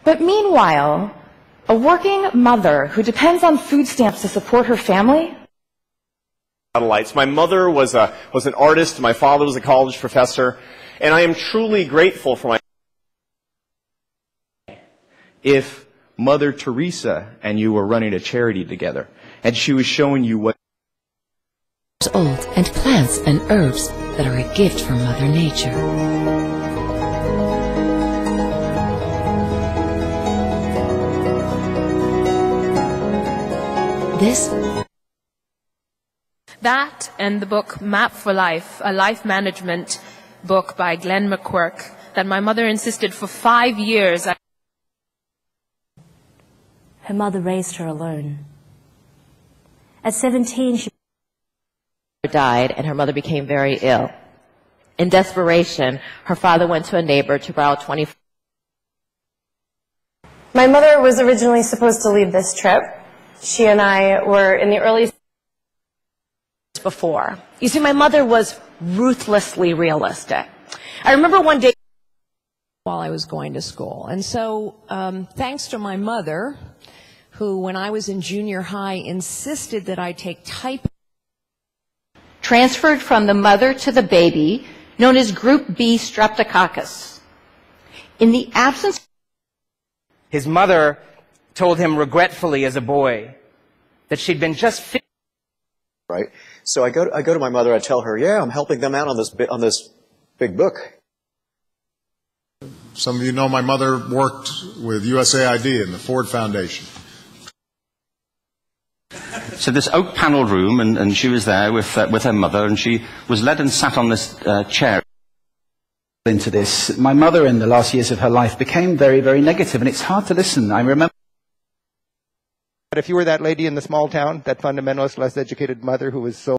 But meanwhile, a working mother who depends on food stamps to support her family. My mother was an artist, my father was a college professor, and I am truly grateful for my... If Mother Teresa and you were running a charity together, and she was showing you what old and plants and herbs that are a gift from Mother Nature. That and the book Map for Life, a life management book by Glenn McQuirk that my mother insisted for 5 years. Her mother raised her alone. At 17, she died and her mother became very ill. In desperation, her father went to a neighbor to borrow 20. My mother was originally supposed to lead this trip. She and I were in the early before. You see, my mother was ruthlessly realistic. I remember one day while I was going to school. And so, thanks to my mother, who, when I was in junior high, insisted that I take type. Transferred from the mother to the baby, known as Group B streptococcus. In the absence... His mother told him regretfully as a boy that she'd been just... Right? So I go to my mother, I tell her, yeah, I'm helping them out on this big book. Some of you know my mother worked with USAID and the Ford Foundation. So this oak panelled room, and she was there with her mother, and she was led and sat on this chair. Into this, my mother in the last years of her life became very, very negative, and it's hard to listen. I remember. But if you were that lady in the small town, that fundamentalist, less educated mother who was so